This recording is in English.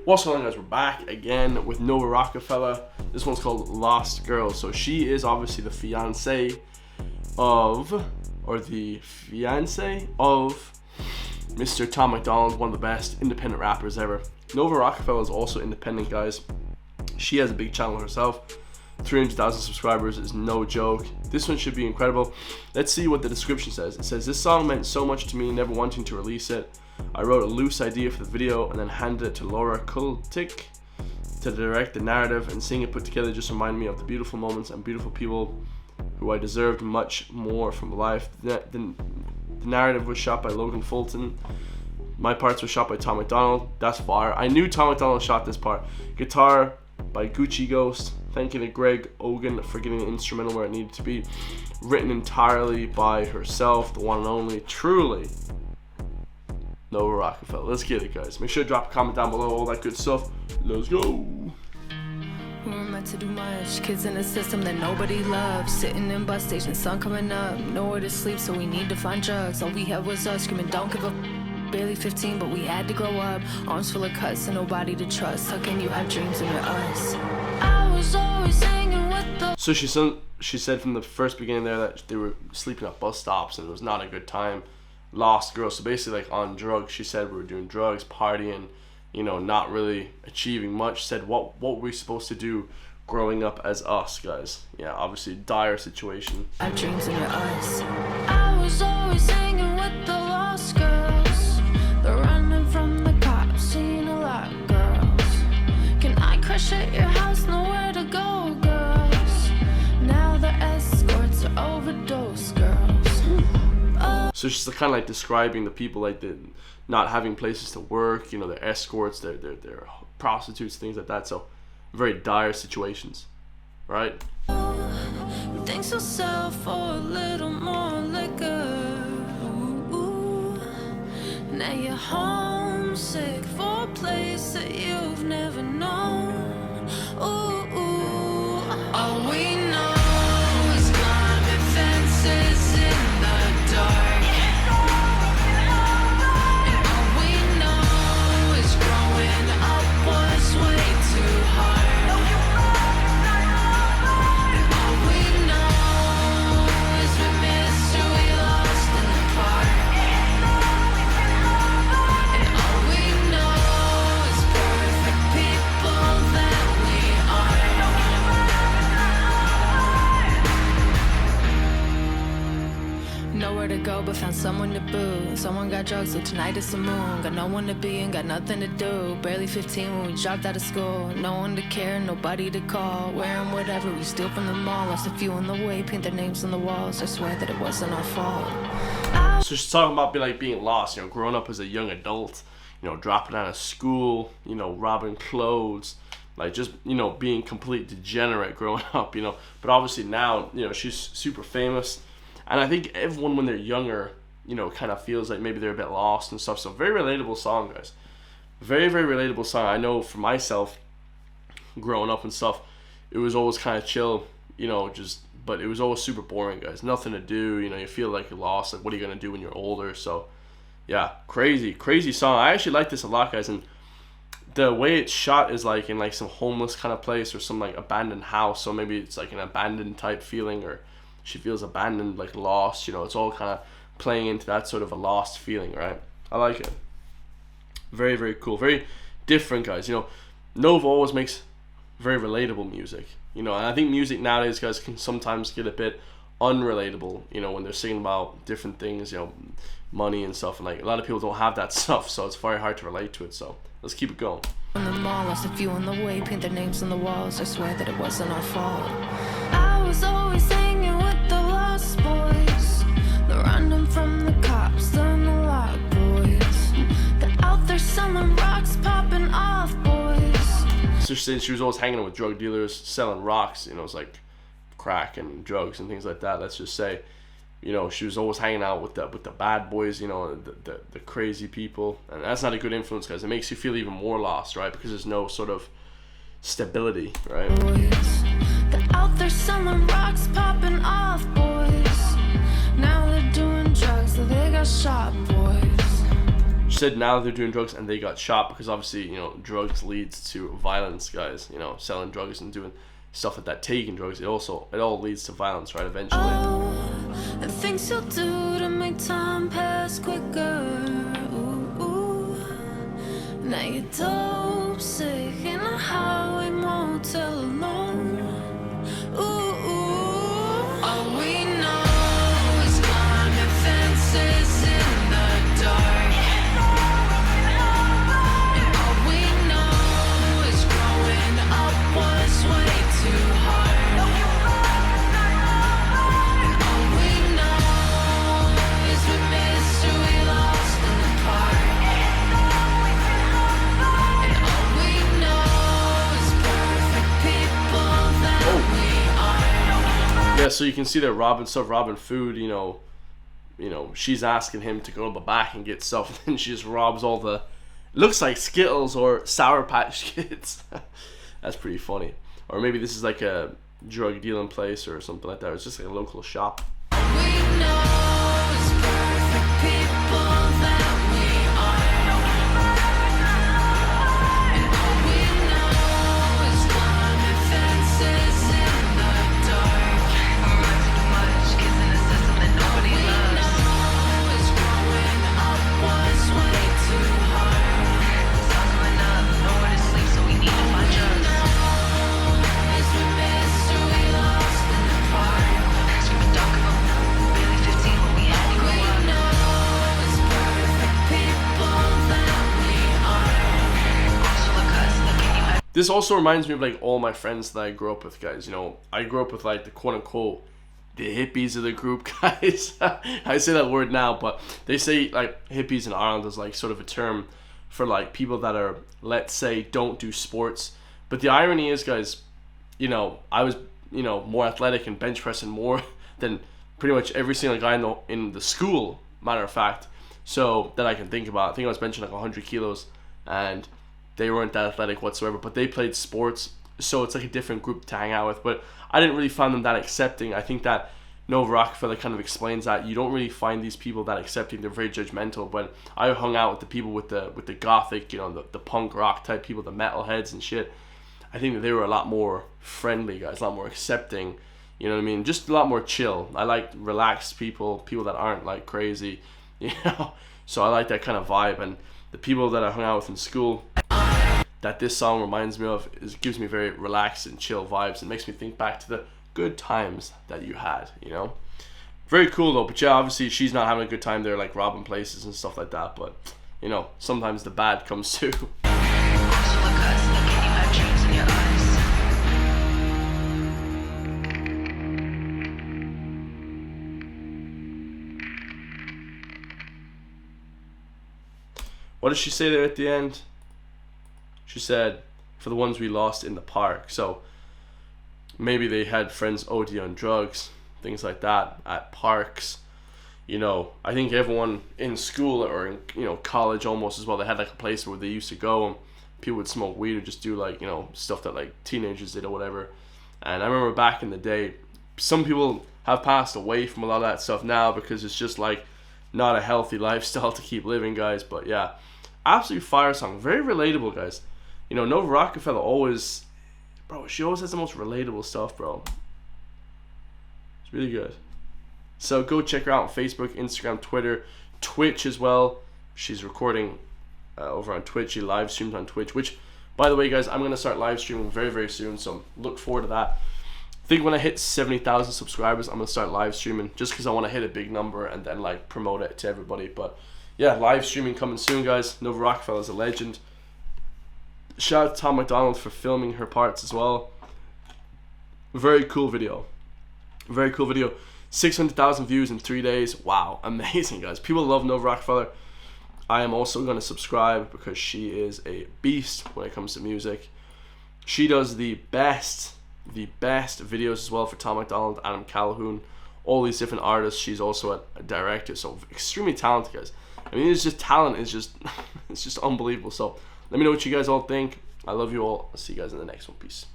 What's going on, guys? We're back again with Nova Rockafeller. This one's called Lost Girl. So she is obviously the fiance of Mr. Tom MacDonald, one of the best independent rappers ever. Nova Rockafeller is also independent, guys. She has a big channel herself. 300,000 subscribers is no joke. This one should be incredible. Let's see what the description says. It says, "This song meant so much to me, never wanting to release it. I wrote a loose idea for the video and then handed it to Laura Kultik to direct the narrative, and seeing it put together just reminded me of the beautiful moments and beautiful people who I deserved much more from life." The narrative was shot by Logan Fulton. My parts were shot by Tom MacDonald. That's fire. I knew Tom MacDonald shot this part. Guitar by Gucci Ghost. Thanking to Greg Ogan for getting the instrumental where it needed to be. Written entirely by herself, the one and only, truly, Nova Rockafeller. Let's get it, guys. Make sure to drop a comment down below, all that good stuff. Let's go. We were meant to do much. Kids in a system that nobody loves. Sitting in bus stations, sun coming up. Nowhere to sleep, so we need to find drugs. All we had was us screaming, don't give up. Barely 15, but we had to grow up. Arms full of cuts and nobody to trust. How can you have dreams when you're us? I was always hanging with the... So she said from the first beginning there that they were sleeping at bus stops and it was not a good time. Lost girl. So basically, like, on drugs. She said we were doing drugs, partying, you know, not really achieving much. Said what were we supposed to do growing up as us, guys? Yeah, obviously dire situation. I have dreams when you're us. I was always hanging with the lost girls. They're running from the cops, seeing a lot of girls. Can I crash at your house? Nowhere to go, girls. Now the escorts are overdose girls. So she's kind of like describing the people, like the not having places to work, you know, their escorts, their prostitutes, things like that. So very dire situations, right? Thanks yourself for a little more liquor. Ooh. Now you're homesick for a place that you've never known. Ooh. All we know is climbing fences in the dark. Nowhere to go but found someone to boo. Someone got drugs, so tonight it's the moon. Got no one to be and got nothing to do. Barely 15 when we dropped out of school. No one to care, nobody to call. Wearing whatever we steal from the mall. Lost a few on the way, paint their names on the walls. I swear that it wasn't our fault. So she's talking about being lost, you know, growing up as a young adult, you know, dropping out of school, you know, robbing clothes, like just, you know, being complete degenerate growing up, you know. But obviously now, you know, she's super famous. And I think everyone, when they're younger, you know, kind of feels like maybe they're a bit lost and stuff. So very relatable song, guys. Very, very relatable song. I know for myself, growing up and stuff, it was always kind of chill, you know, but it was always super boring, guys. Nothing to do, you know, you feel like you're lost. Like, what are you going to do when you're older? So, yeah, crazy, crazy song. I actually like this a lot, guys. And the way it's shot is like in like some homeless kind of place or some like abandoned house. So maybe it's like an abandoned type feeling, or she feels abandoned, like lost, you know. It's all kind of playing into that sort of a lost feeling, right? I like it. Very, very cool. Very different, guys. You know, Nova always makes very relatable music, you know, and I think music nowadays, guys, can sometimes get a bit unrelatable, you know, when they're singing about different things, you know, money and stuff, and like a lot of people don't have that stuff, so it's very hard to relate to it. So let's keep it going. On the mall, lost a few on the way, paint their names on the walls. I swear that it wasn't our fault. I was always hanging with the lost boys. They're running from the cops, they're the lock boys. They're out there selling rocks, popping off boys. So she was always hanging out with drug dealers, selling rocks, you know, it's like crack and drugs and things like that. Let's just say, you know, she was always hanging out with the bad boys, you know, the crazy people, and that's not a good influence, guys. It makes you feel even more lost, right? Because there's no sort of stability, right? Boys, they're out there selling rocks, popping off boys. Now they're doing drugs, so they got shot boys. She said now they're doing drugs and they got shot because obviously, drugs leads to violence, guys. Selling drugs and doing stuff like that, taking drugs, it all leads to violence, right, eventually. Oh, and things you'll do to make time pass quicker. Ooh. Now you're dope sick in a highway motel alone. All we know is climbing fences in the dark. And all we know is growing up was way too hard. And all we know is we mystery lost in the park. And all we know is perfect people that we are. Yeah, so you can see that robbing food, she's asking him to go to the back and get stuff, and then she just robs all the, looks like Skittles or Sour Patch Kids. That's pretty funny. Or maybe this is like a drug dealing place or something like that. It's just like a local shop. We know it's perfect people that we are. And all we know is climbing fences in the dark. I'm about to do much, kids in the system that nobody loves. All we know is growing up was way too hard. Sun's coming up, nowhere to sleep, so we need to find drugs. Is we mystery lost in the park. Screaming don't give up. Barely 15 when we had to grow up. We know it's perfect people that we are. Also look us, look at you. This also reminds me of like all my friends that I grew up with, guys. I grew up with like the quote unquote the hippies of the group, guys. I say that word now, but they say like hippies in Ireland is like sort of a term for like people that are, let's say, don't do sports. But the irony is, guys, I was more athletic and bench pressing more than pretty much every single guy in the school, matter of fact. So that I can think about. I think I was benching like 100 kilos, and they weren't that athletic whatsoever, but they played sports, so it's like a different group to hang out with. But I didn't really find them that accepting. I think that Nova Rockafeller kind of explains that you don't really find these people that accepting. They're very judgmental. But I hung out with the people with the gothic, the punk rock type people, the metalheads and shit. I think that they were a lot more friendly, guys, a lot more accepting. You know what I mean? Just a lot more chill. I like relaxed people that aren't like crazy, So I like that kind of vibe. And the people that I hung out with in school, that this song reminds me of, gives me very relaxed and chill vibes. It makes me think back to the good times that you had, Very cool though. But yeah, obviously she's not having a good time there, like robbing places and stuff like that. But sometimes the bad comes too. Also look us, look at you have dreams in your eyes. What did she say there at the end? She said, for the ones we lost in the park. So maybe they had friends OD on drugs, things like that, at parks. I think everyone in school or in college almost as well, they had like a place where they used to go and people would smoke weed or just do like stuff that like teenagers did or whatever. And I remember back in the day, some people have passed away from a lot of that stuff now because it's just like not a healthy lifestyle to keep living, guys. But yeah, absolute fire song, very relatable, guys. Nova Rockafeller always, she always has the most relatable stuff, bro. It's really good. So go check her out on Facebook, Instagram, Twitter, Twitch as well. She's recording over on Twitch. She live streams on Twitch, which, by the way, guys, I'm going to start live streaming very, very soon. So look forward to that. I think when I hit 70,000 subscribers, I'm going to start live streaming just because I want to hit a big number and then like promote it to everybody. But yeah, live streaming coming soon, guys. Nova Rockafeller is a legend. Shout out to Tom McDonald for filming her parts as well. Very cool video. Very cool video. 600,000 views in 3 days. Wow, amazing, guys. People love Nova Rockafeller. I am also going to subscribe because she is a beast when it comes to music. She does the best videos as well for Tom McDonald, Adam Calhoun, all these different artists. She's also a director, so extremely talented, guys. I mean, it's just talent is just it's just unbelievable. So let me know what you guys all think. I love you all. I'll see you guys in the next one. Peace.